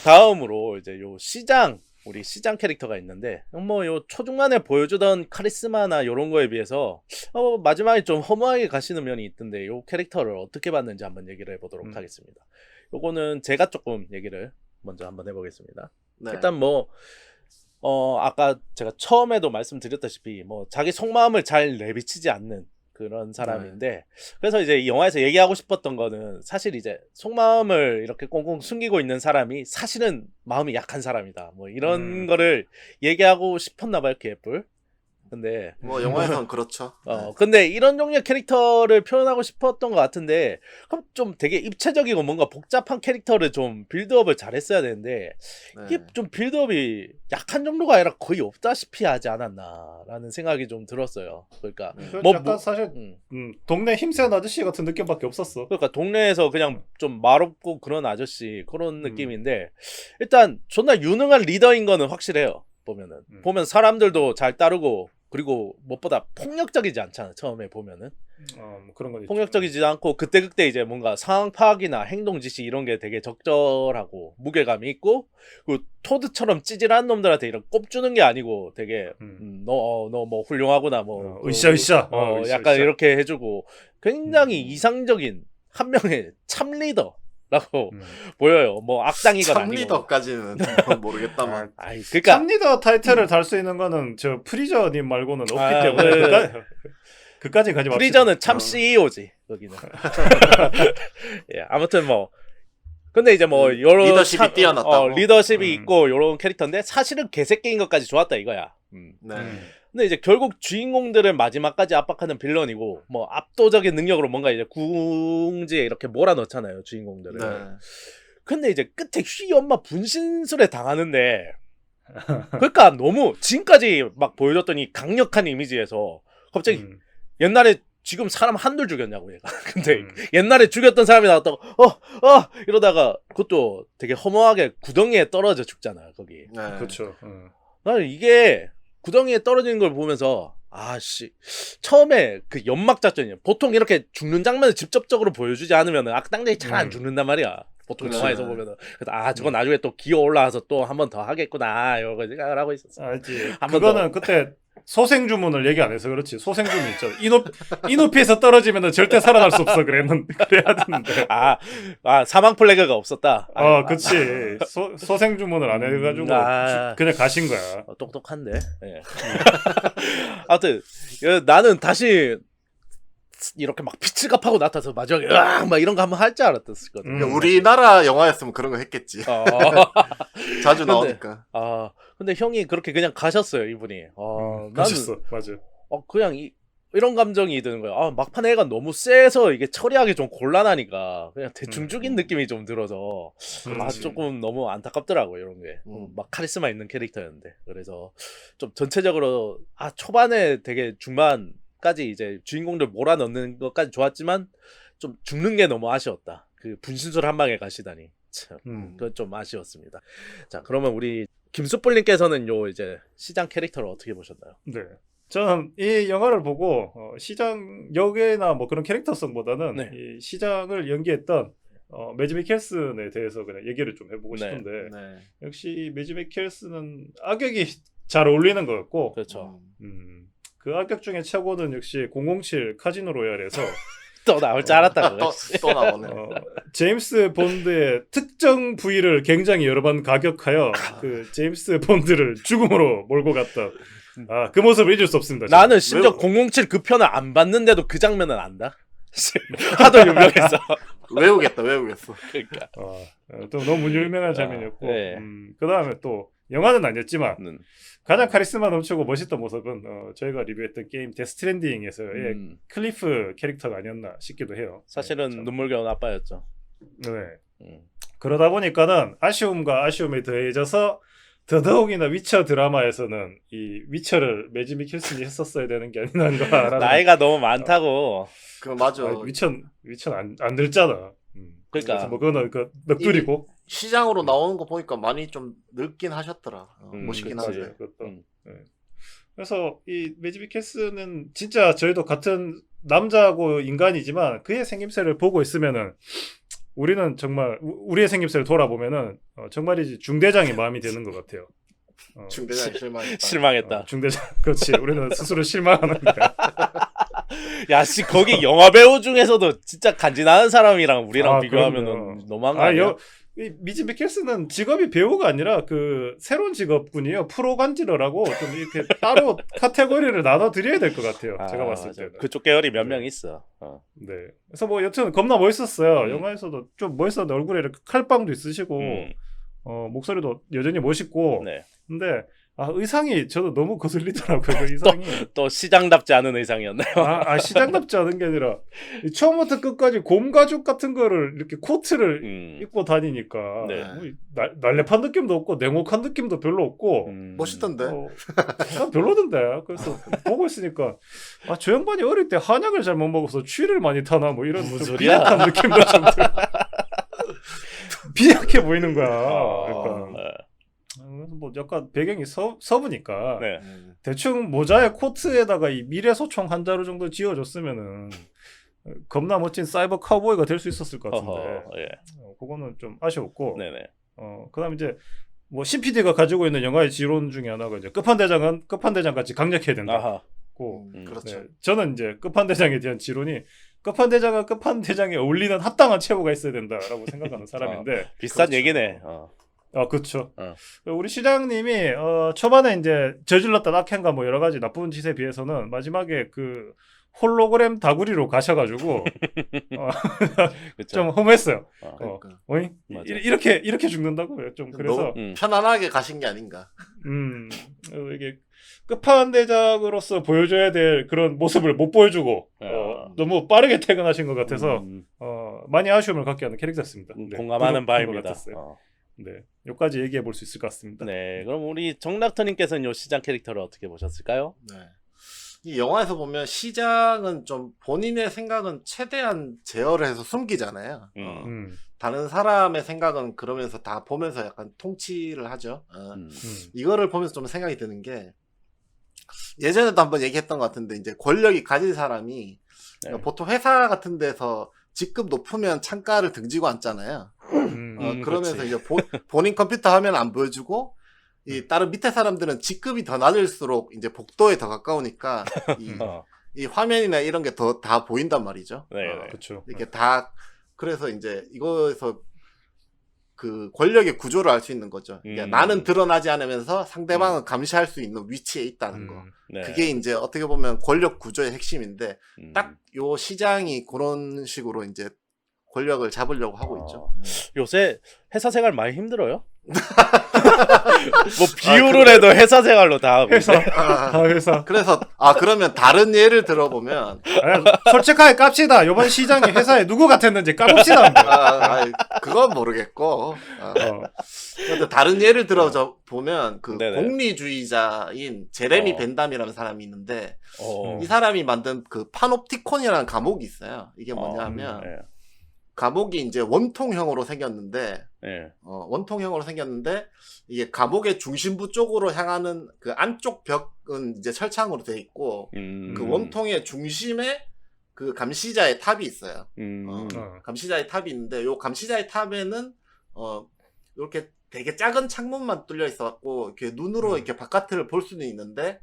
다음으로 이제 요 시장 우리 시장 캐릭터가 있는데 뭐 요 초중반에 보여주던 카리스마나 요런 거에 비해서 마지막에 좀 허무하게 가시는 면이 있던데 요 캐릭터를 어떻게 봤는지 한번 얘기를 해보도록 하겠습니다. 요거는 제가 조금 얘기를 먼저 한번 해보겠습니다. 네. 일단 뭐 아까 제가 처음에도 말씀드렸다시피 뭐 자기 속마음을 잘 내비치지 않는 그런 사람인데 그래서 이제 이 영화에서 얘기하고 싶었던 거는 사실 이제 속마음을 이렇게 꽁꽁 숨기고 있는 사람이 사실은 마음이 약한 사람이다 뭐 이런 거를 얘기하고 싶었나 봐요 개뿔. 근데 뭐 영화에선 그렇죠. 근데 이런 종류의 캐릭터를 표현하고 싶었던 것 같은데 그럼 좀 되게 입체적이고 뭔가 복잡한 캐릭터를 좀 빌드업을 잘했어야 되는데 이게 좀 빌드업이 약한 정도가 아니라 거의 없다시피 하지 않았나라는 생각이 좀 들었어요. 그러니까 약간 사실 동네 힘센 아저씨 같은 느낌밖에 없었어. 그러니까 동네에서 그냥 좀 말없고 그런 아저씨 그런 느낌인데 일단 존나 유능한 리더인 거는 확실해요. 보면 사람들도 잘 따르고 그리고 무엇보다 폭력적이지 않잖아. 처음에 보면은 뭐 그런 거 폭력적이지 않고 그때 이제 뭔가 상황 파악이나 행동 지시 이런 게 되게 적절하고 무게감이 있고 그 토드처럼 찌질한 놈들한테 이런 꼽주는 게 아니고 되게 너 뭐 훌륭하구나 뭐 으쌰 약간 이렇게 해주고 굉장히 이상적인 한 명의 참 리더라고 보여요. 뭐 악당이건 참 아니고. 리더까지는 모르겠다만. 그러니까 참 리더 타이틀을 달 수 있는 거는 저 프리저님 말고는 없기 때문에 그까지 가지 맙시다. 프리저는 참 CEO지 거기는. 예, 아무튼 뭐 근데 이제 뭐 요런 리더십이 뛰어났다고. 리더십이 있고 요런 캐릭터인데 사실은 개새끼인 것까지 좋았다 이거야. 네. 근데 이제 결국 주인공들을 마지막까지 압박하는 빌런이고 뭐 압도적인 능력으로 뭔가 이제 궁지에 이렇게 몰아넣잖아요 주인공들을. 네. 근데 이제 끝에 휘 엄마 분신술에 당하는데 그러니까 너무 지금까지 막 보여줬던 이 강력한 이미지에서 갑자기 옛날에 지금 사람 한둘 죽였냐고 얘가. 근데 옛날에 죽였던 사람이 나왔다고 이러다가 그것도 되게 허무하게 구덩이에 떨어져 죽잖아 거기. 네. 그렇죠. 나는 이게 구덩이에 떨어지는 걸 보면서 아씨 처음에 그 연막 작전이야. 보통 이렇게 죽는 장면을 직접적으로 보여주지 않으면 악당들이 잘 안 죽는단 말이야. 보통 그치. 영화에서 보면은 저거 나중에 또 기어 올라와서 또 한 번 더 하겠구나 이러고 생각을 하고 있었어. 알지. 그거는 그때 소생 주문을 얘기 안 해서 그렇지. 소생 주문 있잖아. 이 높이에서 떨어지면 절대 살아날 수 없어 그래야 되는데. 사망 플래그가 없었다. 그치. 소생 주문을 안 해가지고 그냥 가신 거야. 똑똑한데. 예. 아무튼 나는 다시 이렇게 막 피치갑하고 나타서 마지막에 막 이런 거 한번 할 줄 알았었거든. 우리나라 영화였으면 그런 거 했겠지. 자주 나오니까. 근데 형이 그렇게 그냥 가셨어요 이분이. 가셨어. 맞아. 그냥 이런 감정이 드는 거야. 막판 애가 너무 세서 이게 처리하기 좀 곤란하니까 그냥 대충 죽인 느낌이 좀 들어서 조금 너무 안타깝더라고 이런 게. 막 카리스마 있는 캐릭터였는데 그래서 좀 전체적으로 초반에 되게 중반까지 이제 주인공들 몰아넣는 것까지 좋았지만 좀 죽는 게 너무 아쉬웠다. 그 분신술 한 방에 가시다니 참 그건 좀 아쉬웠습니다. 자 그러면 우리 김수뿔님께서는 요 이제 시장 캐릭터를 어떻게 보셨나요? 네. 저는 이 영화를 보고 시장 역이나 뭐 그런 캐릭터성보다는 이 시장을 연기했던 매지 미켈슨에 대해서 그냥 얘기를 좀 해보고 싶은데 역시 매지 미켈슨은 악역이 잘 어울리는 것 같고 그렇죠. 그 악역 중에 최고는 역시 007 카지노 로얄에서 또 나올 줄 알았다. 또 나오네. 제임스 본드의 특정 부위를 굉장히 여러 번 가격하여 그 제임스 본드를 죽음으로 몰고 갔던 그 모습을 잊을 수 없습니다. 나는 심지어 007 그 편을 안 봤는데도 그 장면은 안다. 하도 유명해서 외우겠어. 그러니까 또 너무 유명한 장면이었고 그 다음에 또 영화는 아니었지만 가장 카리스마 넘치고 멋있던 모습은 저희가 리뷰했던 게임 데스트랜딩에서의 클리프 캐릭터가 아니었나 싶기도 해요. 사실은 눈물겨운 아빠였죠. 네. 그러다 보니까는 아쉬움과 아쉬움에 더해져서 더더욱이나 위쳐 드라마에서는 이 위쳐를 매지 미켈슨이 했었어야 되는 게 아니란가. 나이가 너무 많다고. 그 맞아. 위쳐는 안 늙잖아. 그러니까 뭐 그거는 넋두리고 시장으로 나오는 거 보니까 많이 좀 늙긴 하셨더라. 멋있긴 한데. 그래서 이 매지 미켈슨은 진짜 저희도 같은 남자고 인간이지만 그의 생김새를 보고 있으면은 우리는 정말 우리의 생김새를 돌아보면은 정말이지 중대장이 마음이 드는 것 같아요. 중대장이 실망했다. 실망했다. 중대장 그렇지. 우리는 스스로 실망하는 거야. 야, 씨, 거기 영화 배우 중에서도 진짜 간지나는 사람이랑 우리랑 아, 비교하면은 그럼요. 너무한 거 아니야? 이 미즈 미켈슨은 직업이 배우가 아니라 그 새로운 직업군이에요. 프로 간지러라고 좀 이렇게 따로 카테고리를 나눠 드려야 될 것 같아요. 제가 봤을 맞아. 때는. 그쪽 계열이 몇 명 있어. 네. 그래서 뭐 여튼 겁나 멋있었어요. 음. 영화에서도 좀 멋있었는데 얼굴에 이렇게 칼빵도 있으시고 목소리도 여전히 멋있고. 네. 근데 의상이 저도 너무 거슬리더라고요. 그 의상이. 또 시장답지 않은 의상이었나요? 시장답지 않은 게 아니라 처음부터 끝까지 곰가죽 같은 거를 이렇게 코트를 입고 다니니까 네. 뭐 날렵한 느낌도 없고 냉혹한 느낌도 별로 없고 멋있던데. 약간 별로던데. 그래서 보고 있으니까 저 양반이 어릴 때 한약을 잘못 먹어서 추위를 많이 타나 뭐 이런 무슨 좀 소리야? 비약한 느낌도 좀 들어. 비약해 보이는 거야. 약간. 그래서 뭐 약간 배경이 서부니까 네. 대충 모자에 코트에다가 이 미래소총 한 자루 정도 지어줬으면은 겁나 멋진 사이버 카우보이가 될 수 있었을 것 같은데 예. 그거는 좀 아쉬웠고 네네. 그다음 이제 뭐 CPD가 가지고 있는 영화의 지론 중에 하나가 이제 끝판대장은 끝판대장 같이 강력해야 된다고. 그렇죠. 네, 저는 이제 끝판대장에 대한 지론이 끝판대장은 끝판대장에 어울리는 합당한 체구가 있어야 된다라고 생각하는 사람인데 비싼 그렇죠. 얘기네. 그렇죠. 우리 시장님이 초반에 이제 저질렀던 악행과 뭐 여러 가지 나쁜 짓에 비해서는 마지막에 그 홀로그램 다구리로 가셔가지고 좀 험했어요. 그러니까. 이렇게 죽는다고요. 좀 그래서 편안하게 가신 게 아닌가. 이게 끝판대장으로서 보여줘야 될 그런 모습을 못 보여주고 너무 빠르게 퇴근하신 것 같아서 많이 아쉬움을 갖게 하는 캐릭터였습니다. 네, 공감하는 바입니다. 네, 여기까지 얘기해 볼 수 있을 것 같습니다. 네, 그럼 우리 정락터님께서는 요 시장 캐릭터를 어떻게 보셨을까요? 네. 이 영화에서 보면 시장은 좀 본인의 생각은 최대한 제어를 해서 숨기잖아요. 다른 사람의 생각은 그러면서 다 보면서 약간 통치를 하죠. 이거를 보면서 좀 생각이 드는 게 예전에도 한번 얘기했던 것 같은데 이제 권력이 가진 사람이 보통 회사 같은 데서 직급 높으면 창가를 등지고 앉잖아요. 그러면서 그렇지. 이제 본인 컴퓨터 화면 안 보여주고 이 다른 밑에 사람들은 직급이 더 낮을수록 이제 복도에 더 가까우니까 이 화면이나 이런 게 더 다 보인단 말이죠. 네, 그렇죠. 이렇게 다 그래서 이제 이거에서 그 권력의 구조를 알 수 있는 거죠. 그러니까 나는 드러나지 않으면서 상대방은 감시할 수 있는 위치에 있다는 거. 네. 그게 이제 어떻게 보면 권력 구조의 핵심인데 딱 요 시장이 그런 식으로 이제 권력을 잡으려고 하고 있죠. 요새 회사 생활 많이 힘들어요? 뭐 비유를 해도 회사 생활로 다 하고 회사. 있네. 회사. 그래서 그러면 다른 예를 들어보면 솔직하게 깝시다. 이번 시장이 회사에 누구 같았는지 까봅시다. 그건 모르겠고 근데 다른 예를 들어 보면 그 공리주의자인 제레미 벤담이라는 사람이 있는데 이 사람이 만든 그 파놉티콘이라는 감옥이 있어요. 이게 뭐냐면 감옥이 이제 원통형으로 생겼는데 원통형으로 생겼는데 이게 감옥의 중심부 쪽으로 향하는 그 안쪽 벽은 이제 철창으로 돼 있고 그 원통의 중심에 그 감시자의 탑이 있어요. 감시자의 탑이 있는데 요 감시자의 탑에는 이렇게 되게 작은 창문만 뚫려 있어갖고 이렇게 눈으로 이렇게 바깥을 볼 수는 있는데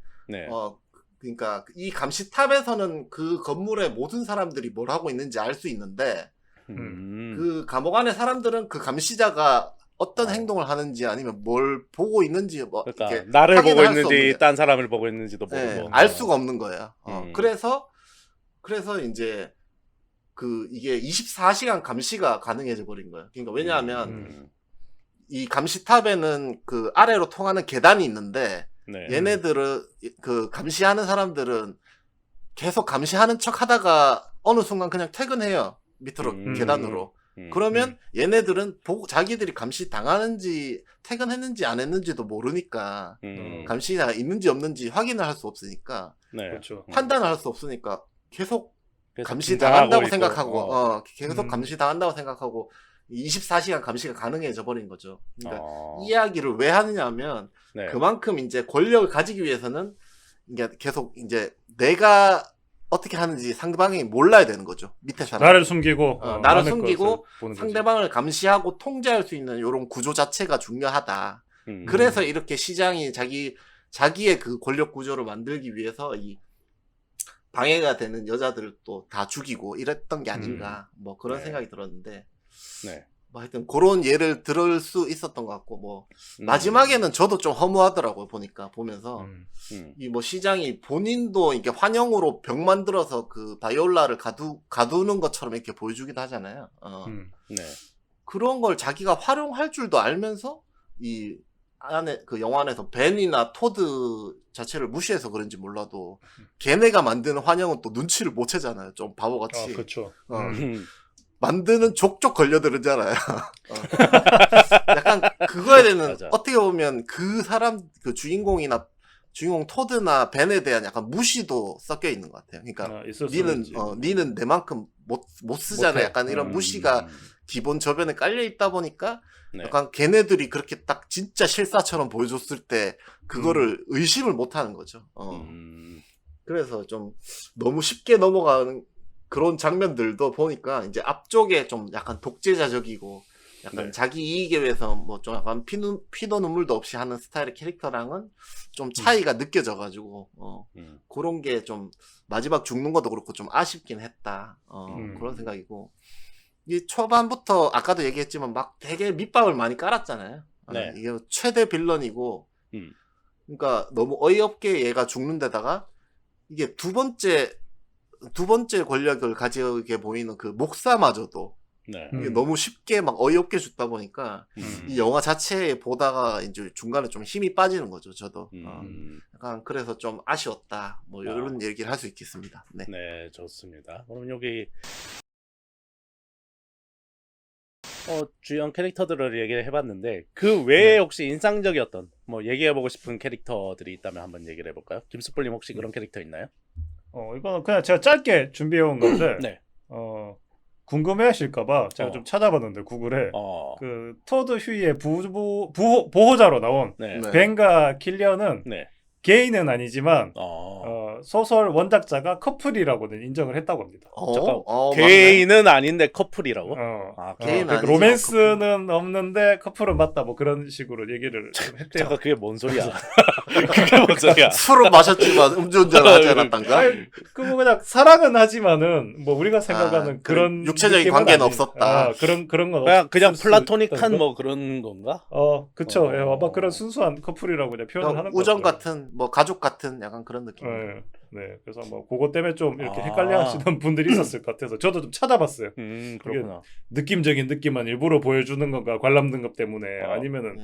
그러니까 이 감시탑에서는 그 건물의 모든 사람들이 뭘 하고 있는지 알 수 있는데 그 감옥 안에 사람들은 그 감시자가 어떤 행동을 하는지 아니면 뭘 보고 있는지 뭐 그러니까 이렇게 나를 보고 있는지 딴 사람을 보고 있는지도 모르고 알 수가 없는 거예요. 그래서 이제 그 이게 24시간 감시가 가능해져 버린 거예요. 그러니까 왜냐하면 이 감시탑에는 그 아래로 통하는 계단이 있는데 얘네들은 그 감시하는 사람들은 계속 감시하는 척 하다가 어느 순간 그냥 퇴근해요. 밑으로 계단으로. 그러면 얘네들은 자기들이 감시 당하는지 퇴근했는지 안 했는지도 모르니까 감시가 있는지 없는지 확인을 할 수 없으니까 그렇죠. 판단을 할 수 없으니까 계속 감시 당한다고 생각하고 계속 감시 당한다고 생각하고 24시간 감시가 가능해져 버린 거죠. 그러니까 이 이야기를 왜 하느냐면 그만큼 이제 권력을 가지기 위해서는 이게 계속 이제 내가 어떻게 하는지 상대방이 몰라야 되는 거죠. 밑에 사람. 나를 숨기고 나를 숨기고 상대방을 감시하고 통제할 수 있는 이런 구조 자체가 중요하다. 그래서 이렇게 시장이 자기의 그 권력 구조를 만들기 위해서 이 방해가 되는 여자들을 또 다 죽이고 이랬던 게 아닌가. 뭐 그런 네. 생각이 들었는데. 네. 뭐 하여튼 그런 예를 들을 수 있었던 것 같고 뭐 마지막에는 저도 좀 허무하더라고요. 보면서 이 뭐 시장이 본인도 이렇게 환영으로 병 만들어서 그 바이올라를 가두는 것처럼 이렇게 보여주기도 하잖아요. 네. 그런 걸 자기가 활용할 줄도 알면서 이 안에 그 영화 안에서 벤이나 토드 자체를 무시해서 그런지 몰라도 걔네가 만드는 환영은 또 눈치를 못 채잖아요. 좀 바보같이. 그렇죠. 만드는 족족 걸려들잖아요. 약간 그거에 대해서 어떻게 보면 그 사람 그 주인공 토드나 벤에 대한 약간 무시도 섞여 있는 것 같아요. 그러니까 니는 내만큼 못 쓰잖아. 못해. 약간 이런 무시가 기본 저변에 깔려 있다 보니까 네. 약간 걔네들이 그렇게 딱 진짜 실사처럼 보여줬을 때 그거를 의심을 못 하는 거죠. 그래서 좀 너무 쉽게 넘어가는 그런 장면들도 보니까 이제 앞쪽에 좀 약간 독재자적이고 약간 네. 자기 이익에 위해서 뭐 좀 약간 피도 눈물도 없이 하는 스타일의 캐릭터랑은 좀 차이가 느껴져가지고 그런 게 좀 마지막 죽는 것도 그렇고 좀 아쉽긴 했다. 그런 생각이고 이 초반부터 아까도 얘기했지만 막 되게 밑밥을 많이 깔았잖아요. 네. 이게 최대 빌런이고 그러니까 너무 어이없게 얘가 죽는 데다가 이게 두 번째 권력을 가지게 보이는 그 목사마저도 네. 이게 너무 쉽게 막 어이없게 죽다 보니까 이 영화 자체에 보다가 이제 중간에 좀 힘이 빠지는 거죠. 저도 약간 그래서 좀 아쉬웠다. 뭐 이런 얘기를 할 수 있겠습니다. 네. 네, 좋습니다. 그럼 여기 주연 캐릭터들을 얘기를 해봤는데 그 외에 혹시 인상적이었던 뭐 얘기해보고 싶은 캐릭터들이 있다면 한번 얘기를 해볼까요? 김수풀님 혹시 그런 캐릭터 있나요? 이거는 그냥 제가 짧게 준비해온 건데 네. 궁금해하실까봐 제가 좀 찾아봤는데 구글에 그 토드 휴이의 보호자로 나온 네. 벤과 킬리언은 네. 게이는 아니지만 소설 원작자가 커플이라고는 인정을 했다고 합니다. 잠깐 게이는 아닌데 커플이라고? 게이는 아니죠. 로맨스는 없는데 커플은 맞다 뭐 그런 식으로 얘기를 좀 했대요. 잠깐 그게 뭔 소리야? 그게 뭔 소리야? 술은 마셨지만 음주운전을 하지 않았단가? 그 그냥 사랑은 하지만은 뭐 우리가 생각하는 그런 육체적인 관계는 없었다. 그런 건 그냥 플라토닉한 뭐 그런 건가? 그쵸. 예, 아마 그런 순수한 커플이라고 그냥 표현을 하는 거 우정 같은 뭐 가족 같은 약간 그런 느낌. 네, 그래서 뭐 그것 때문에 좀 이렇게 헷갈려하시는 분들이 있었을 것 같아서 저도 좀 찾아봤어요. 그렇구나. 느낌적인 느낌만 일부러 보여주는 건가 관람 등급 때문에 아니면은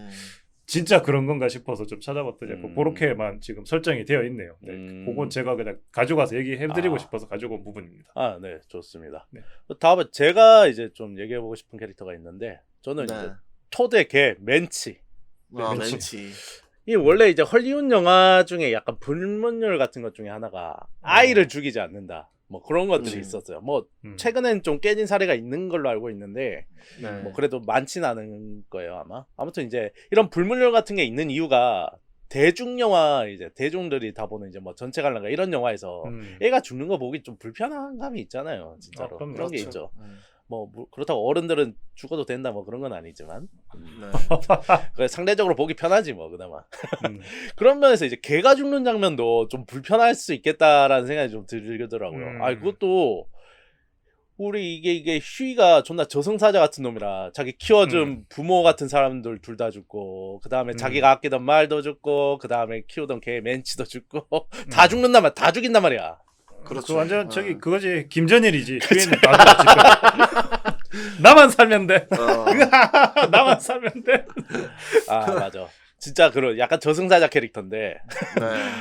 진짜 그런 건가 싶어서 좀 찾아봤더니 그렇게만 지금 설정이 되어 있네요. 네, 그건 제가 그냥 가져가서 얘기해드리고 싶어서 가져온 부분입니다. 네, 좋습니다. 네. 다음에 제가 이제 좀 얘기해보고 싶은 캐릭터가 있는데 저는 네. 이제 토드의 개 맨치. 맨치. 이 원래 이제 헐리우드 영화 중에 약간 불문율 같은 것 중에 하나가 아이를 죽이지 않는다. 뭐 그런 것들이 있었어요. 뭐 최근엔 좀 깨진 사례가 있는 걸로 알고 있는데 뭐 그래도 많진 않은 거예요 아마. 아무튼 이제 이런 불문율 같은 게 있는 이유가 대중 영화 이제 대중들이 다 보는 이제 뭐 전체 관람가 이런 영화에서 애가 죽는 거 보기 좀 불편한 감이 있잖아요. 진짜로 그런 그렇죠. 게 있죠. 뭐 그렇다고 어른들은 죽어도 된다 뭐 그런 건 아니지만 상대적으로 보기 편하지 뭐 그나마. 그런 면에서 이제 개가 죽는 장면도 좀 불편할 수 있겠다라는 생각이 좀 들더라고요. 그것도 우리 이게 휴이가 존나 저승사자 같은 놈이라 자기 키워준 부모 같은 사람들 둘 다 죽고 그 다음에 자기가 아끼던 말도 죽고 그 다음에 키우던 개 맨치도 죽고 다 죽는단 말이야. 다 죽인단 말이야. 그렇죠. 그 완전 그거지 김전일이지. 휴이는 나만 살면 돼. 나만 살면 돼. 맞아. 진짜 그런 약간 저승사자 캐릭터인데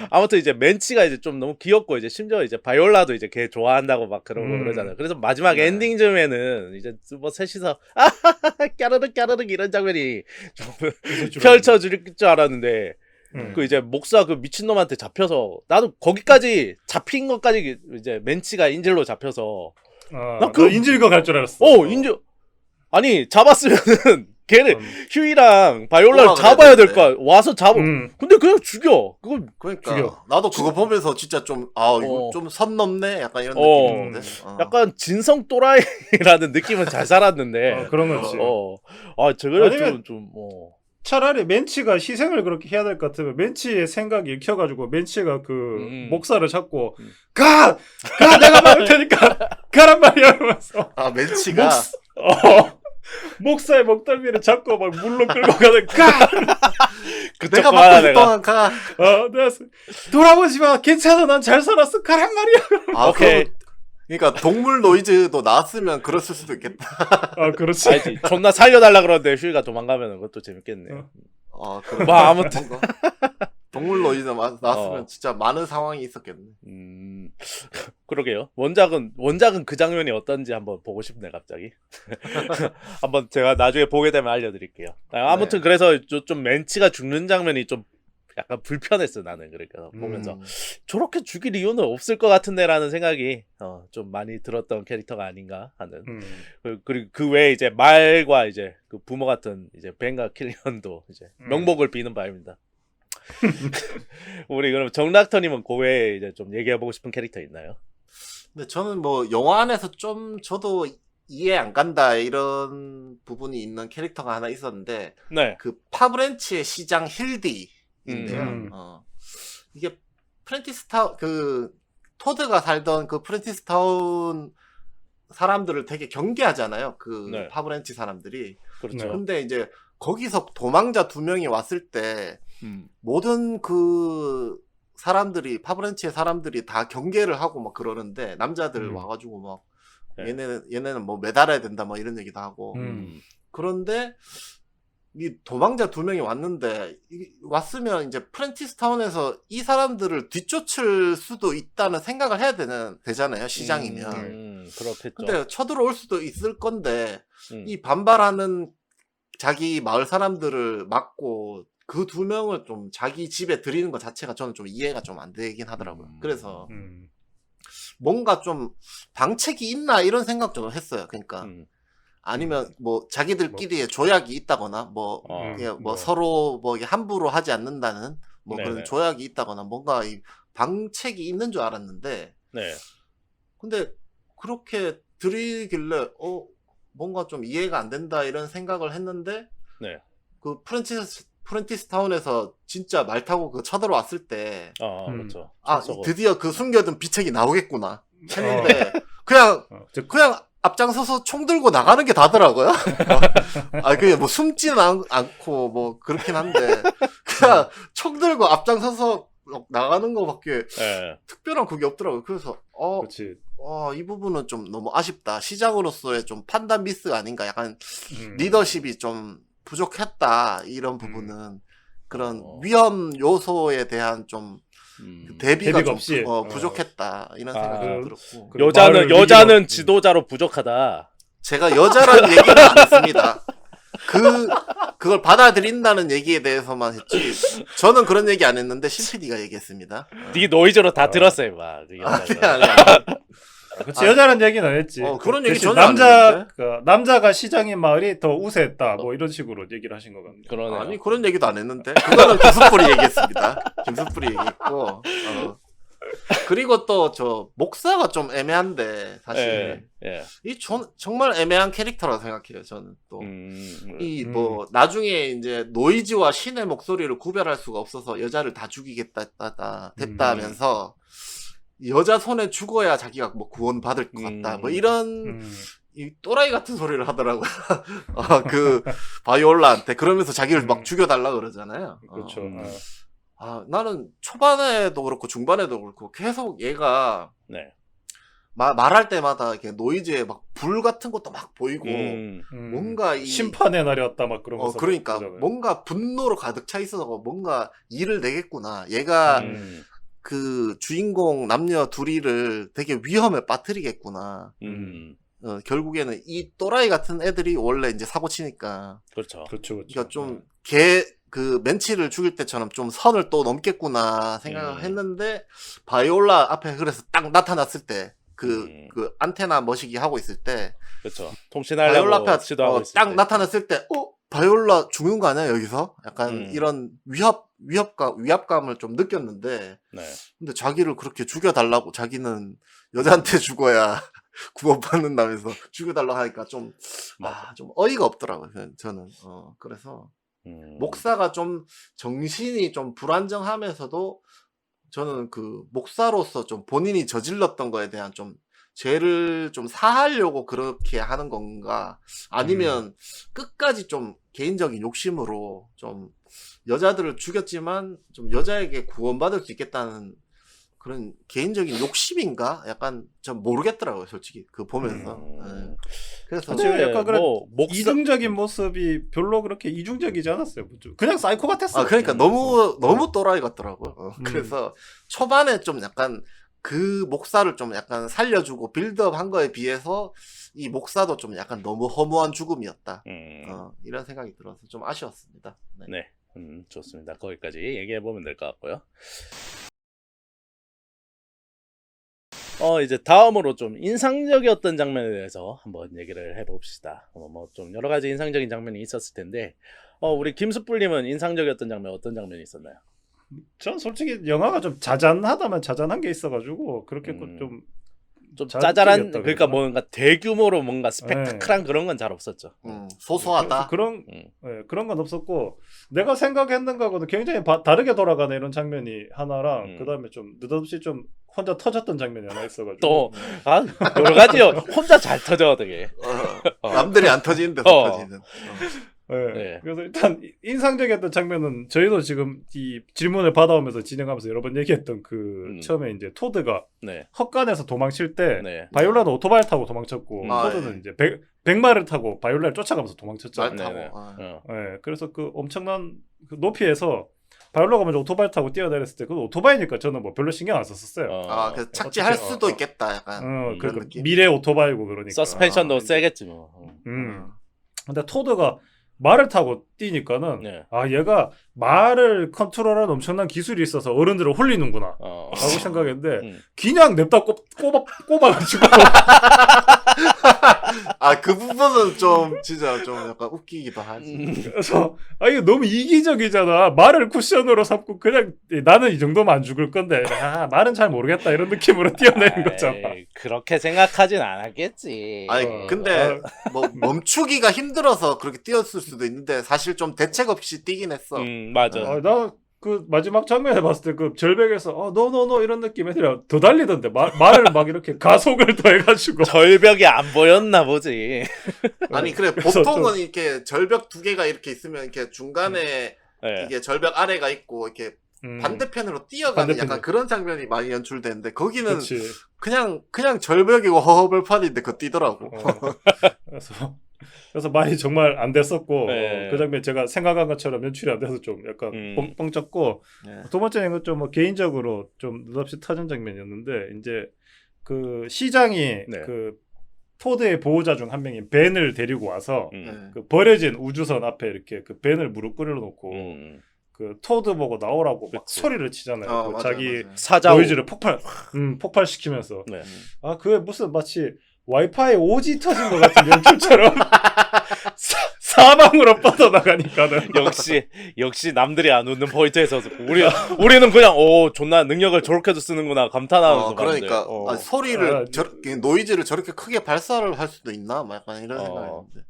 아무튼 이제 맨치가 이제 좀 너무 귀엽고 이제 심지어 이제 바이올라도 이제 걔 좋아한다고 막 그러잖아요. 그래서 마지막 엔딩쯤에는 이제 뭐 셋이서 까르륵 이런 장면이 좀 펼쳐질 줄 알았는데 그 이제 목사 그 미친놈한테 잡혀서 나도 거기까지 잡힌 것까지 이제 맨치가 인질로 잡혀서 너 인질거 갈 줄 알았어. 인질 아니 잡았으면은 걔를 휴이랑 바이올라를 잡아야 될 거야. 와서 잡아. 근데 그냥 죽여. 그걸 그러니까 죽여. 나도 그거 보면서 진짜 좀 이거 좀 선 넘네 약간 이런 느낌인데. 약간 진성 또라이라는 느낌은 잘 살았는데. 그런 거지. 저거는 차라리 멘치가 희생을 그렇게 해야 될 것 같으면 멘치의 생각이 읽혀가지고 멘치가 그 목사를 잡고 가 내가 막을 테니까 가란 말이야 하면서 멘치가 목사의 목덜미를 잡고 막 물로 끌고 가는 가 내가 막고 싶어 가 내가 돌아보지 마 괜찮아 난 잘 살았어 가란 말이야. 오케이. 그러니까 동물 노이즈도 나왔으면 그랬을 수도 있겠다. 그렇지. 알지. 존나 살려달라 그러는데 휴이가 도망가면 그것도 재밌겠네. 뭐 아무튼 동물 노이즈 나왔으면 진짜 많은 상황이 있었겠네. 그러게요. 원작은 그 장면이 어떤지 한번 보고 싶네 갑자기. 한번 제가 나중에 보게 되면 알려드릴게요. 아무튼 그래서 좀 멘치가 죽는 장면이 좀 약간 불편했어 나는. 그러니까 보면서 저렇게 죽일 이유는 없을 것 같은데라는 생각이 좀 많이 들었던 캐릭터가 아닌가 하는. 그리고 그 외에 이제 말과 이제 그 부모 같은 이제 벤과 킬리언도 이제 명복을 비는 바입니다. 우리 그럼 정락터님은 그 외에 이제 좀 얘기해보고 싶은 캐릭터 있나요? 근데 저는 뭐 영화 안에서 좀 저도 이해 안 간다 이런 부분이 있는 캐릭터가 하나 있었는데 그 파브렌치의 시장 힐디. 이게 프렌티스타운 토드가 살던 그 프렌티스타운 사람들을 되게 경계하잖아요. 파브렌치 사람들이. 그렇죠. 근데 이제 거기서 도망자 2명이 왔을 때 모든 그 사람들이 파브렌치의 사람들이 다 경계를 하고 막 그러는데 남자들 와가지고 막 얘네는 뭐 매달아야 된다 뭐 이런 얘기도 하고 그런데 이 도망자 2명이 왔는데 왔으면 이제 프렌티스타운에서 이 사람들을 뒤쫓을 수도 있다는 생각을 해야 되잖아요. 시장이면. 그렇겠죠. 근데 쳐들어올 수도 있을 건데 이 반발하는 자기 마을 사람들을 막고 그 2명을 좀 자기 집에 들이는 것 자체가 저는 좀 이해가 좀 안 되긴 하더라고요. 그래서 뭔가 좀 방책이 있나 이런 생각 좀 했어요. 그러니까 아니면 뭐 자기들끼리의 조약이 있다거나 서로 뭐 함부로 하지 않는다는 뭐 그런 조약이 있다거나 뭔가 이 방책이 있는 줄 알았는데 근데 그렇게 들이길래 뭔가 좀 이해가 안 된다 이런 생각을 했는데 그 프렌티스타운에서 진짜 말 타고 쳐들어왔을 때 그렇죠. 드디어 그 숨겨둔 비책이 나오겠구나 했는데 그냥 앞장서서 총 들고 나가는 게 다더라고요. 그게 뭐 숨지는 않고 뭐 그렇긴 한데 그냥 총 들고 앞장서서 나가는 거밖에 특별한 그게 없더라고요. 그래서 이 부분은 좀 너무 아쉽다. 시장으로서의 좀 판단 미스가 아닌가. 약간 리더십이 좀 부족했다. 이런 부분은 그런 위험 요소에 대한 좀 대비가 좀 없이 부족했다 이런 생각이 들었고 여자는 지도자로 부족하다. 제가 여자라는 얘기는 안 했습니다. 그걸 받아들인다는 얘기에 대해서만 했지 저는 그런 얘기 안 했는데 신PD가 얘기했습니다. 네 노이즈로 다 들었어요. 막. 그치 여자라는 얘기는 안 했지. 그런 얘기 전혀 안 했는데. 남자가 시장인 마을이 더 우세했다. 뭐 이런 식으로 얘기를 하신 것 같네요. 그러네요. 아니 그런 얘기도 안 했는데 그거는 김수풀이 얘기했습니다. 김수풀이 얘기했고 그리고 또 저 목사가 좀 애매한데 사실 이 정말 애매한 캐릭터라고 생각해요. 저는 또 이 뭐 나중에 이제 노이즈와 신의 목소리를 구별할 수가 없어서 여자를 다 죽이겠다 됐다면서 여자 손에 죽어야 자기가 뭐 구원 받을 것 같다. 뭐 이런 이 또라이 같은 소리를 하더라고요. 그 바이올라한테 그러면서 자기를 막 죽여달라 그러잖아요. 그렇죠. 나는 초반에도 그렇고 중반에도 그렇고 계속 얘가 말할 때마다 이렇게 노이즈에 막 불 같은 것도 막 보이고 뭔가 심판의 날이 왔다 막 그런 거. 그러니까 뭔가 분노로 가득 차 있어서 뭔가 일을 내겠구나. 얘가 그 주인공 남녀 둘이를 되게 위험에 빠뜨리겠구나. 결국에는 이 또라이 같은 애들이 원래 이제 사고 치니까. 그렇죠. 그러니까 좀 그 멘치를 죽일 때처럼 좀 선을 또 넘겠구나 생각을 했는데 바이올라 앞에 그래서 딱 나타났을 때 그 안테나 머시기 하고 있을 때 그렇죠. 통신하려고 바이올라 앞에 시도하고 있을 딱 때. 나타났을 때 바이올라 죽는 거 아니야 여기서? 약간 이런 위압감을 좀 느꼈는데 네. 근데 자기를 그렇게 죽여달라고 자기는 여자한테 죽어야 구원받는다면서 죽여달라고 하니까 좀 어이가 없더라고요 저는. 그래서 목사가 좀 정신이 좀 불안정하면서도 저는 그 목사로서 좀 본인이 저질렀던 거에 대한 좀 죄를 좀 사하려고 그렇게 하는 건가 아니면 끝까지 좀 개인적인 욕심으로 좀 여자들을 죽였지만 좀 여자에게 구원받을 수 있겠다는 그런 개인적인 욕심인가? 약간 좀 모르겠더라고요, 솔직히. 그거 보면서. 네. 그래서 사실 약간 그런 이중적인 모습이 별로 그렇게 이중적이지 않았어요. 그냥 사이코 같았어요. 그러니까 너무 또라이 같더라고요. 그래서 초반에 좀 약간 그 목사를 좀 약간 살려주고 빌드업 한 거에 비해서 이 목사도 좀 약간 너무 허무한 죽음이었다. 이런 생각이 들어서 좀 아쉬웠습니다. 네. 좋습니다. 거기까지 얘기해보면 될 것 같고요. 이제 다음으로 좀 인상적이었던 장면에 대해서 한번 얘기를 해봅시다. 뭐 좀 여러 가지 인상적인 장면이 있었을 텐데, 우리 김숯불님은 인상적이었던 장면 어떤 장면이 있었나요? 전 솔직히 영화가 좀 자잔하다면 자잔한 게 있어가지고 그렇게 좀 짜잘한 그러니까 그러나? 뭔가 대규모로 뭔가 스펙타클한 그런 건 잘 없었죠. 소소하다. 그런 건 없었고 내가 생각했는 거하고는 굉장히 다르게 돌아가는 이런 장면이 하나랑 그다음에 좀 느닷없이 좀 혼자 터졌던 장면이 하나 있어가지고 또 여러 가지요. 혼자 잘 터져 되게. 남들이 안 터지는데 터지는. 네. 그래서 일단 인상적이었던 장면은 저희도 지금 이 질문을 받아오면서 진행하면서 여러 번 얘기했던 그 처음에 이제 토드가 헛간에서 도망칠 때 바이올라는 오토바이를 타고 도망쳤고 토드는 이제 백마를 타고 바이올라를 쫓아가면서 도망쳤잖아요. 그래서 그 엄청난 그 높이에서 바이올라가 먼저 오토바이 타고 뛰어내렸을 때 그 오토바이니까 저는 뭐 별로 신경 안 썼었어요. 그래서 착지할 수도 있겠다 약간 그런 느낌. 미래 오토바이고 그러니까 서스펜션도 세겠지 뭐. 근데 토드가 말을 타고 뛰니까는 얘가 말을 컨트롤하는 엄청난 기술이 있어서 어른들을 홀리는구나 라고 생각했는데 그냥 냅다 꼽아가지고 그 부분은 좀 진짜 좀 약간 웃기기도 하지. 그래서 이거 너무 이기적이잖아. 말을 쿠션으로 삼고 그냥 나는 이 정도면 안 죽을 건데 말은 잘 모르겠다 이런 느낌으로 뛰어내는 거잖아. 그렇게 생각하진 않았겠지. 근데 뭐 멈추기가 힘들어서 그렇게 뛰었을 수도 있는데 사실 좀 대책 없이 뛰긴 했어. 맞아. 나 그 마지막 장면에 봤을 때 그 절벽에서 노노노 이런 느낌 애들이 더 달리던데 말을 막 이렇게 가속을 더 해가지고 절벽이 안 보였나 보지. 아니 그래 보통은 이렇게 절벽 두 개가 이렇게 있으면 이렇게 중간에 이게 절벽 아래가 있고 이렇게 반대편으로 뛰어가는 약간 그런 장면이 많이 연출되는데 거기는 그냥 절벽이고 허허벌판인데 그거 뛰더라고. 그래서 말이 정말 안 됐었고 그 장면 제가 생각한 것처럼 연출이 안 돼서 좀 약간 뻥 쪘고 두 번째는 좀 뭐 개인적으로 좀 느닷없이 터진 장면이었는데 이제 그 시장이 그 토드의 보호자 중 한 명인 벤을 데리고 와서 그 버려진 우주선 앞에 이렇게 그 벤을 무릎 꿇여 놓고 그 토드 보고 나오라고 막 소리를 치잖아요. 맞아, 자기 사자우 노이즈를 폭발시키면서 그게 무슨 마치 와이파이 오지 터진 것 같은 연출처럼 사방으로 뻗어나가니까는 역시 남들이 안 웃는 포인트에서 우리는 그냥 존나 능력을 저렇게도 쓰는구나 감탄하면서 그러니까 소리를 노이즈를 저렇게 크게 발사를 할 수도 있나? 막 약간 이런 생각이었는데.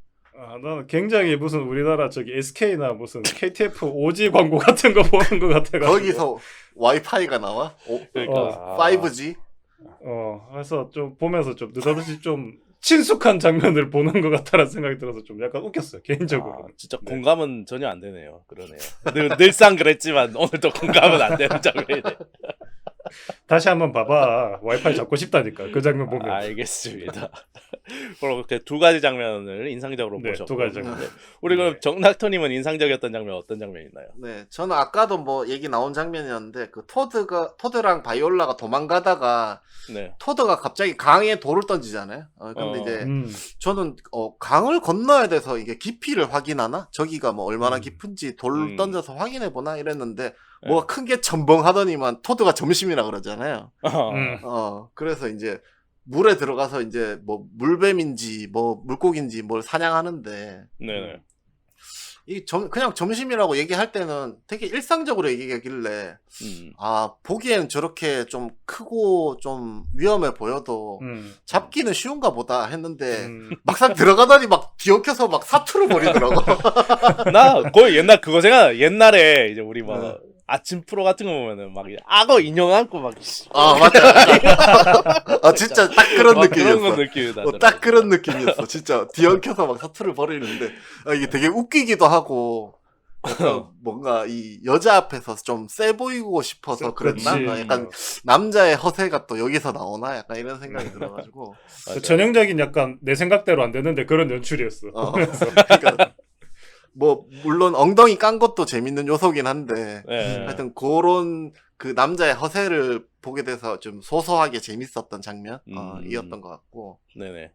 나는 굉장히 무슨 우리나라 저기 SK나 무슨 KTF 오지 광고 같은 거 보는 것 같아가지고 거기서 와이파이가 나와? 그러니까 5G? 그래서 좀 보면서 좀 느닷없이 좀 친숙한 장면을 보는 것 같다는 생각이 들어서 좀 약간 웃겼어요 개인적으로. 진짜 공감은 전혀 안 되네요. 그러네요. 늘상 그랬지만 오늘도 공감은 안 되는 장면이네. 다시 한번 봐봐. 와이파이 잡고 싶다니까 그 장면 보면. 알겠습니다. 그렇게 두 가지 장면을 인상적으로 보셨고 두 가지 장면. 우리 그럼 정낙토님은 인상적이었던 장면 어떤 장면 있나요? 네, 저는 아까도 뭐 얘기 나온 장면이었는데 그 토드랑 바이올라가 도망가다가 토드가 갑자기 강에 돌을 던지잖아요. 근데 이제 저는 강을 건너야 돼서 이게 깊이를 확인하나? 저기가 뭐 얼마나 깊은지 돌 던져서 확인해 보나 이랬는데 뭐가 큰 게 첨벙하더니만 토드가 점심이라 그러잖아요. 그래서 이제 물에 들어가서 이제 뭐 물뱀인지 뭐 물고기인지 뭘 사냥하는데 그냥 점심이라고 얘기할 때는 되게 일상적으로 얘기하길래, 보기엔 저렇게 좀 크고 좀 위험해 보여도, 잡기는 쉬운가 보다 했는데, 막상 들어가더니 막 뒤엉켜서 막 사투를 벌이더라고. 나 거의 옛날 그거 생각나. 옛날에 이제 우리 막, 아침 프로 같은 거 보면은 막 악어 인형 안고 막 맞아. 진짜 딱 그런 느낌이었어. 그런 느낌이다. 딱 그런 느낌이었어. 진짜 뒤엉켜서 막 사투를 벌이는데 이게 되게 웃기기도 하고 뭔가 이 여자 앞에서 좀 세 보이고 싶어서 그랬나? 약간 남자의 허세가 또 여기서 나오나? 약간 이런 생각이 들어가지고 전형적인 약간 내 생각대로 안 되는데 그런 연출이었어. 그러니까 뭐 물론 엉덩이 깐 것도 재밌는 요소긴 한데 하여튼 그런 그 남자의 허세를 보게 돼서 좀 소소하게 재밌었던 장면이었던 것 같고 네네.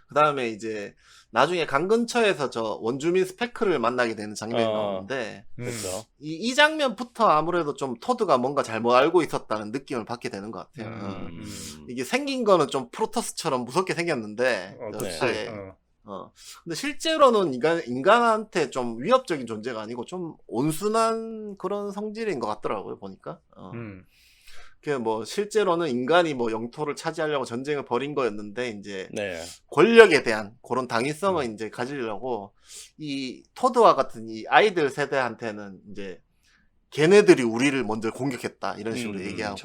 그 다음에 이제 나중에 강 근처에서 저 원주민 스페크를 만나게 되는 장면이 나오는데 그렇죠. 이 장면부터 아무래도 좀 토드가 뭔가 잘못 알고 있었다는 느낌을 받게 되는 것 같아요. 이게 생긴 거는 좀 프로토스처럼 무섭게 생겼는데 근데 실제로는 인간한테 좀 위협적인 존재가 아니고 좀 온순한 그런 성질인 것 같더라고요, 보니까. 그 뭐 실제로는 인간이 뭐 영토를 차지하려고 전쟁을 벌인 거였는데 이제 권력에 대한 그런 당위성을 이제 가지려고 이 토드와 같은 이 아이들 세대한테는 이제 걔네들이 우리를 먼저 공격했다 이런 식으로 얘기하고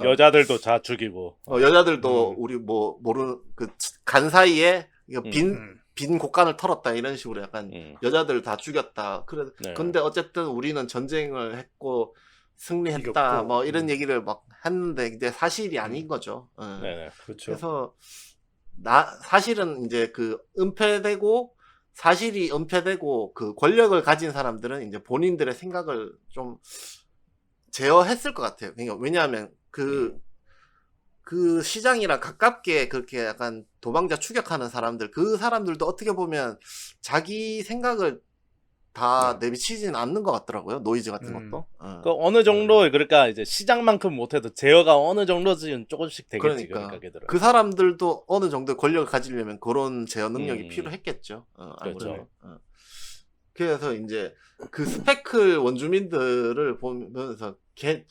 여자들도 다 죽이고 여자들도 우리 뭐 모르는 그 간 사이에 빈 곳간을 털었다 이런 식으로 약간 여자들 다 죽였다. 근데 어쨌든 우리는 전쟁을 했고 승리했다 이겼고. 뭐 이런 얘기를 막 했는데 이제 사실이 아닌 거죠. 그렇죠. 그래서 사실은 이제 그 사실이 은폐되고 그 권력을 가진 사람들은 이제 본인들의 생각을 좀 제어했을 것 같아요. 그러니까 왜냐하면 그 시장이랑 가깝게 그렇게 약간 도망자 추격하는 사람들, 그 사람들도 어떻게 보면 자기 생각을 다 내비치지는 않는 것 같더라고요. 노이즈 같은 것도. 그 어느 정도 그러니까 이제 시장만큼 못해도 제어가 어느 정도는 조금씩 되겠지. 그러니까 그 사람들도 어느 정도 권력을 가지려면 그런 제어 능력이 필요했겠죠. 그렇죠. 그래서 이제 그 스페클 원주민들을 보면서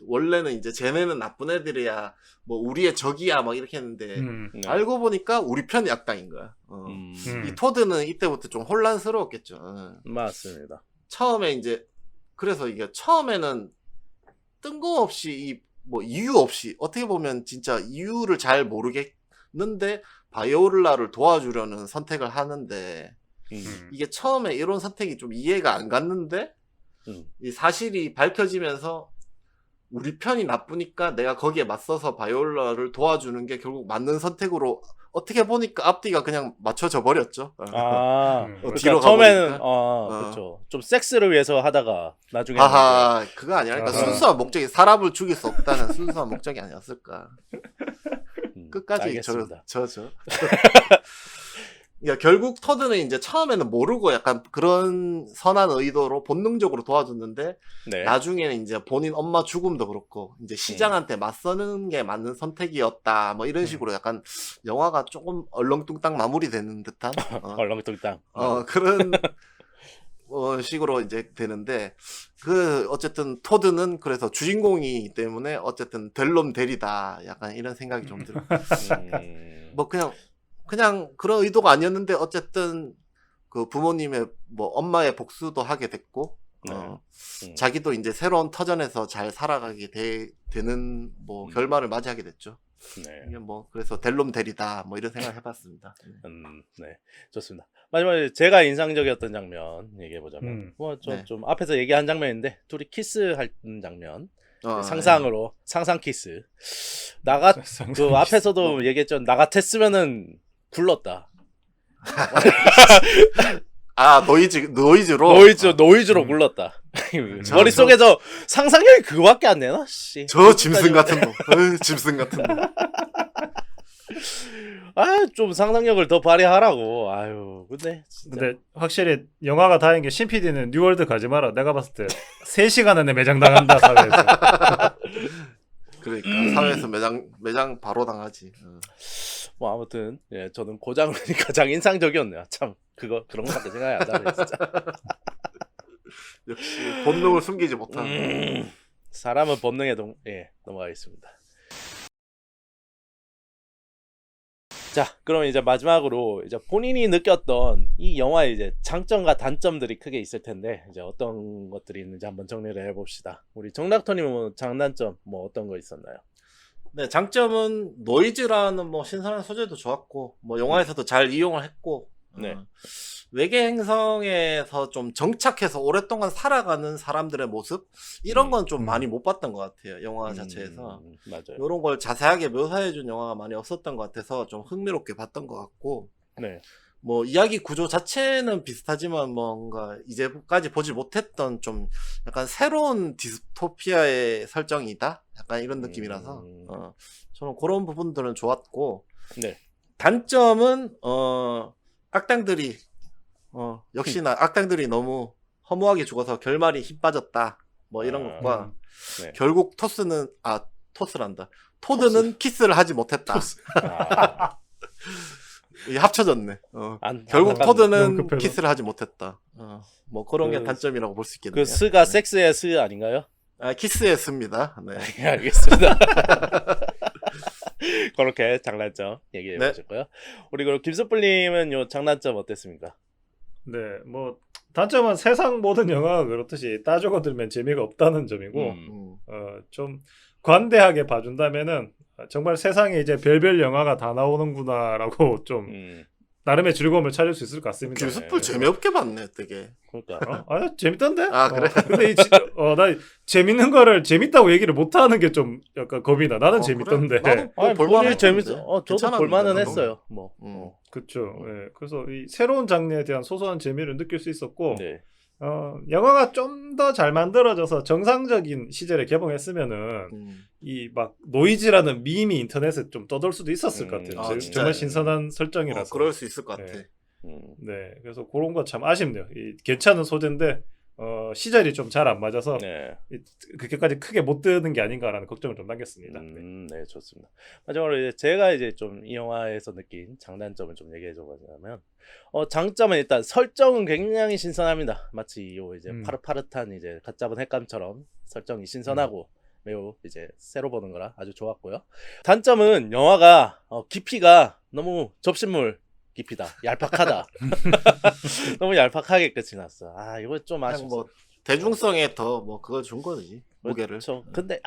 원래는 이제 쟤네는 나쁜 애들이야, 뭐 우리의 적이야, 막 이렇게 했는데 알고 보니까 우리 편이 악당인 거야. 이 토드는 이때부터 좀 혼란스러웠겠죠. 맞습니다. 처음에 이제 그래서 이게 처음에는 뜬금없이 뭐 이유 없이 어떻게 보면 진짜 이유를 잘 모르겠는데 바이올라를 도와주려는 선택을 하는데 이게 처음에 이런 선택이 좀 이해가 안 갔는데 이 사실이 밝혀지면서 우리 편이 나쁘니까 내가 거기에 맞서서 바이올라를 도와주는 게 결국 맞는 선택으로 어떻게 보니까 앞뒤가 그냥 맞춰져 버렸죠. 그러니까 처음에는 그렇죠. 좀 섹스를 위해서 하다가 나중에 그거 아니야. 그러니까 순수한 목적이 사람을 죽일 수 없다는 순수한 목적이 아니었을까. 끝까지 저죠. 그러니까 결국 토드는 이제 처음에는 모르고 약간 그런 선한 의도로 본능적으로 도와줬는데 나중에는 이제 본인 엄마 죽음도 그렇고 이제 시장한테 맞서는 게 맞는 선택이었다 뭐 이런 식으로 약간 영화가 조금 얼렁뚱땅 마무리되는 듯한 얼렁뚱땅 그런 식으로 이제 되는데 어쨌든 토드는 그래서 주인공이기 때문에 어쨌든 될 놈 되리다 약간 이런 생각이 좀 들어요. 뭐 그냥 그런 의도가 아니었는데 어쨌든 그 부모님의 뭐 엄마의 복수도 하게 됐고 자기도 이제 새로운 터전에서 잘 살아가게 되는 뭐 결말을 맞이하게 됐죠. 이게 뭐 그래서 델롬 대리다 뭐 이런 생각을 해봤습니다. 네, 좋습니다. 마지막에 제가 인상적이었던 장면 얘기해보자면 좀 앞에서 얘기한 장면인데 둘이 키스할 장면. 상상 키스. 그 앞에서도 얘기했죠. 나 같았으면은 굴렀다. 노이즈로 굴렀다. 머릿속에서 상상력이 그거밖에 안 되나? 씨. 저 짐승 같은 놈. 짐승 같은 놈. 좀 상상력을 더 발휘하라고. 근데 확실히 영화가 다행인 게 신PD는 뉴월드 가지 마라. 내가 봤을 때 3시간 안에 매장 당한다 사회에서. 그러니까 사회에서 매장 바로 당하지. 뭐 아무튼 저는 그 장면이 가장 인상적이었네요. 참 그런 것밖에 생각이 안 나네 진짜. 역시 본능을 숨기지 못하는. 사람은 본능에 넘어가겠습니다. 자, 그럼 이제 마지막으로 이제 본인이 느꼈던 이 영화의 이제 장점과 단점들이 크게 있을 텐데 이제 어떤 것들이 있는지 한번 정리를 해봅시다. 우리 정락터님은 뭐 장단점 뭐 어떤 거 있었나요? 네, 장점은 노이즈라는 뭐 신선한 소재도 좋았고 뭐 영화에서도 잘 이용을 했고 네. 외계 행성에서 좀 정착해서 오랫동안 살아가는 사람들의 모습 이런 건 좀 많이 못 봤던 것 같아요. 영화 자체에서. 맞아요. 이런 걸 자세하게 묘사해준 영화가 많이 없었던 것 같아서 좀 흥미롭게 봤던 것 같고 네. 뭐 이야기 구조 자체는 비슷하지만 뭔가 이제까지 보지 못했던 좀 약간 새로운 디스토피아의 설정이다? 약간 이런 느낌이라서 저는 그런 부분들은 좋았고 네. 단점은 악당들이 역시나 악당들이 너무 허무하게 죽어서 결말이 힘 빠졌다 뭐 이런 것과 네. 결국 토스란다. 토드는 키스를 하지 못했다. 이게 합쳐졌네. 결국 토드는 키스를 하지 못했다. 뭐 그런 게 단점이라고 볼 수 있겠네요. 그 스가 섹스의 스 아닌가요? 키스의 스입니다. 네. 알겠습니다. 그렇게 장단점 얘기해 보셨고요. 우리 그럼 김수풀님은 요 장단점 어땠습니까? 네, 뭐 단점은 세상 모든 영화가 그렇듯이 따지고 들면 재미가 없다는 점이고 좀 관대하게 봐준다면은 정말 세상에 이제 별별 영화가 다 나오는구나라고 좀 나름의 즐거움을 찾을 수 있을 것 같습니다. 김수풀 재미없게 봤네, 되게. 그러니까. 재밌던데? 그래? 근데 나 재밌는 거를 재밌다고 얘기를 못 하는 게 좀 약간 겁이 나. 나는 재밌던데. 그래? 나도 볼만해. 재밌어. 저도 볼만은 했어요. 뭐. 그렇죠. 네. 그래서 이 새로운 장르에 대한 소소한 재미를 느낄 수 있었고, 네. 영화가 좀 더 잘 만들어져서 정상적인 시절에 개봉했으면은 이 막 노이즈라는 밈이 인터넷에 좀 떠돌 수도 있었을 것 같아요. 정말 신선한 설정이라서. 그럴 수 있을 것 같아. 네, 그래서 그런 거 참 아쉽네요. 괜찮은 소재인데 시절이 좀 잘 안 맞아서 그렇게까지 크게 못 드는 게 아닌가라는 걱정을 좀 남겼습니다. 네, 좋습니다. 마지막으로 이제 제가 이제 좀 이 영화에서 느낀 장단점을 좀 얘기해 줘보자면 장점은 일단 설정은 굉장히 신선합니다. 마치 요 이제 파릇파릇한 이제 갓 잡은 횟감처럼 설정이 신선하고 매우 이제 새로 보는 거라 아주 좋았고요. 단점은 영화가 깊이가 너무 접신물 깊이다. 얄팍하다. 너무 얄팍하게 끝이 났어. 이거 좀 아쉽어. 뭐 대중성에 더 뭐 그거 준 거지. 무게를. 그렇죠. 근데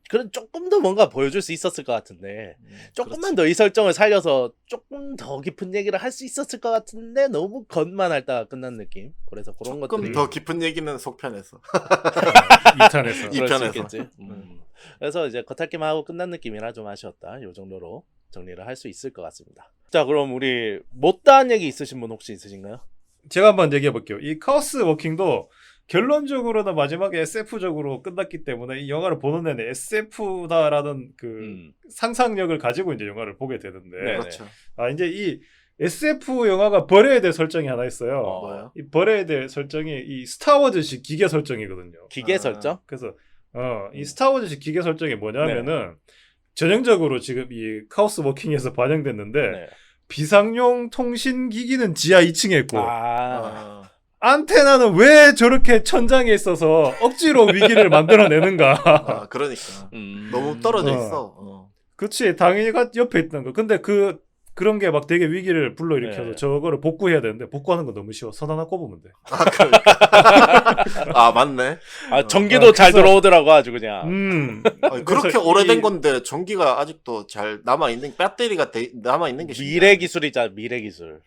그래 조금 더 뭔가 보여줄 수 있었을 것 같은데 조금만 더 이 설정을 살려서 조금 더 깊은 얘기를 할 수 있었을 것 같은데 너무 겉만 핥다가 끝난 느낌. 그래서 그런 것들이 조금 더 깊은 얘기는 속편에서 2편에서. 그래서 이제 겉핥기만 하고 끝난 느낌이라 좀 아쉬웠다. 요 정도로 정리를 할 수 있을 것 같습니다. 자, 그럼 우리 못다한 얘기 있으신 분 혹시 있으신가요? 제가 한번 얘기해 볼게요. 이 카오스 워킹도 결론적으로는 마지막에 SF적으로 끝났기 때문에 이 영화를 보는 내내 SF다라는 그 상상력을 가지고 이제 영화를 보게 되는데 그렇죠. 이제 이 SF 영화가 버려야 될 설정이 하나 있어요. 뭐요? 이 버려야 될 설정이 이 스타워즈식 기계 설정이거든요. 기계 설정? 그래서 이 스타워즈식 기계 설정이 뭐냐면은 전형적으로 지금 이 카오스 워킹에서 반영됐는데 비상용 통신 기기는 지하 2층에 있고 안테나는 왜 저렇게 천장에 있어서 억지로 위기를 만들어내는가. 그러니까 너무 떨어져 있어. 그치, 당연히 옆에 있던 거. 근데 그런 게 막 되게 위기를 불러일으켜서 저거를 복구해야 되는데 복구하는 건 너무 쉬워. 선 하나 꼽으면 돼. 그러니까. 맞네. 전기도 잘 들어오더라고 아주 그냥. 그렇게 오래된 건데 전기가 아직도 잘 남아 있는 배터리가 남아 있는 게 미래 기술이잖아, 미래 기술.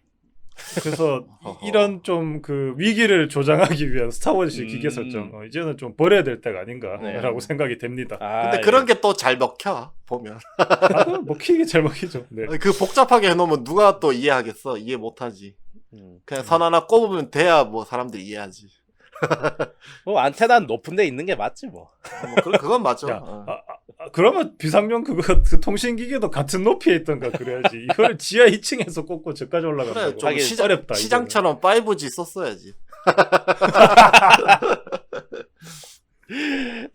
그래서 이런 좀 그 위기를 조장하기 위한 스타워즈식 기계 설정 이제는 좀 버려야 될 때가 아닌가라고 생각이 됩니다. 근데 그런 게 또 잘 먹혀 보면. 먹히게 잘 먹히죠. 네. 그 복잡하게 해놓으면 누가 또 이해하겠어? 이해 못하지. 그냥 선 하나 꼽으면 돼야 뭐 사람들이 이해하지. 뭐 안테나는 높은 데 있는 게 맞지 뭐. 그건 맞죠. 그러면 비상용 그 통신기계도 같은 높이에 있던가 그래야지. 이걸 지하 2층에서 꽂고 저까지 올라간다고. 그래, 좀 어렵다. 시장처럼 5G 썼어야지.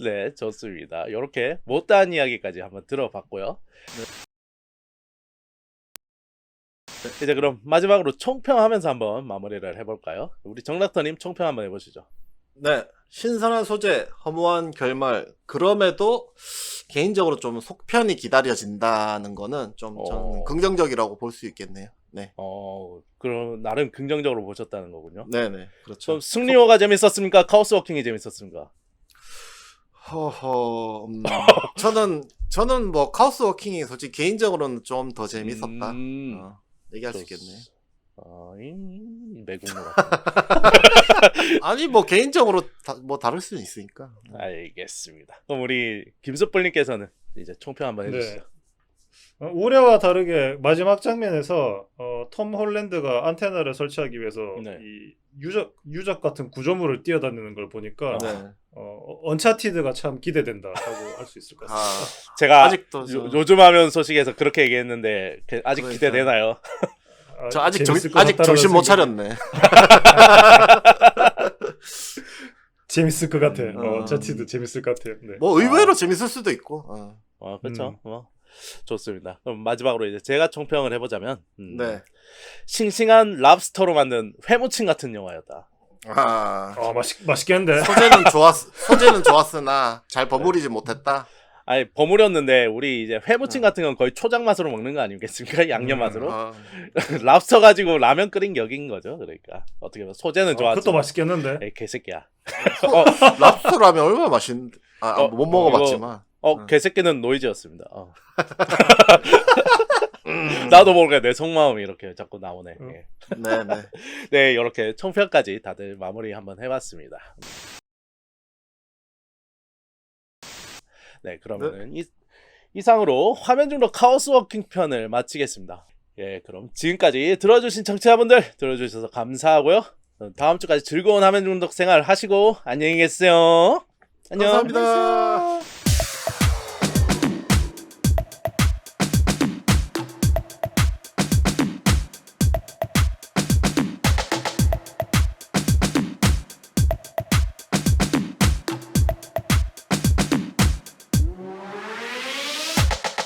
네, 좋습니다. 이렇게 못다한 이야기까지 한번 들어봤고요. 이제 그럼 마지막으로 총평하면서 한번 마무리를 해볼까요? 우리 정락터님 총평 한번 해보시죠. 네. 신선한 소재, 허무한 결말. 그럼에도 개인적으로 좀 속편이 기다려진다는 거는 좀 저는 긍정적이라고 볼 수 있겠네요. 네. 그럼 나름 긍정적으로 보셨다는 거군요. 네네. 그렇죠. 그럼 승리호가 재밌었습니까? 카오스 워킹이 재밌었습니까? 저는 뭐 카오스 워킹이 솔직히 개인적으로는 좀 더 재밌었다. 얘기할 수 있겠네. 매국노 같은. 아니 뭐 개인적으로 뭐 다를 수는 있으니까. 알겠습니다. 그럼 우리 김숯불님께서는 이제 총평 한번 해주시죠. 네. 올해와 다르게 마지막 장면에서 톰 홀랜드가 안테나를 설치하기 위해서 이 유적 같은 구조물을 뛰어다니는 걸 보니까 언차티드가 참 기대된다라고 할 수 있을 것 같습니다. 제가 아직도 요즘 하면 소식에서 그렇게 얘기했는데 아직 그러니까. 기대되나요? 저 아직 정신 못 차렸네. 재밌을 것 같아. 언차티드 재밌을 것 같아요. 네. 뭐 의외로 재밌을 수도 있고. 그렇죠. 좋습니다. 그럼 마지막으로 이제 제가 총평을 해보자면, 싱싱한 랍스터로 만든 회무침 같은 영화였다. 맛있겠는데. 소재는 좋았으나 잘 버무리지 못했다. 아니 버무렸는데 우리 이제 회무침 같은 건 거의 초장 맛으로 먹는 거 아니겠습니까? 양념 맛으로. 랍스터 가지고 라면 끓인 격인 거죠. 그러니까 어떻게 보면 소재는 좋았지만. 그것도 맛있겠는데. 에이, 개새끼야. 랍스터 라면 얼마나 맛있는데. 못 먹어봤지만. 개새끼는 노이즈였습니다. 나도 모르게 내 속마음이 이렇게 자꾸 나오네. 네네. 네, 이렇게 총평까지 다들 마무리 한번 해봤습니다. 네, 그러면은 이상으로 화면 중독 카오스 워킹 편을 마치겠습니다. 예, 그럼 지금까지 들어주신 청취자분들 들어주셔서 감사하고요. 다음 주까지 즐거운 화면 중독 생활 하시고 안녕히 계세요. 안녕. 감사합니다.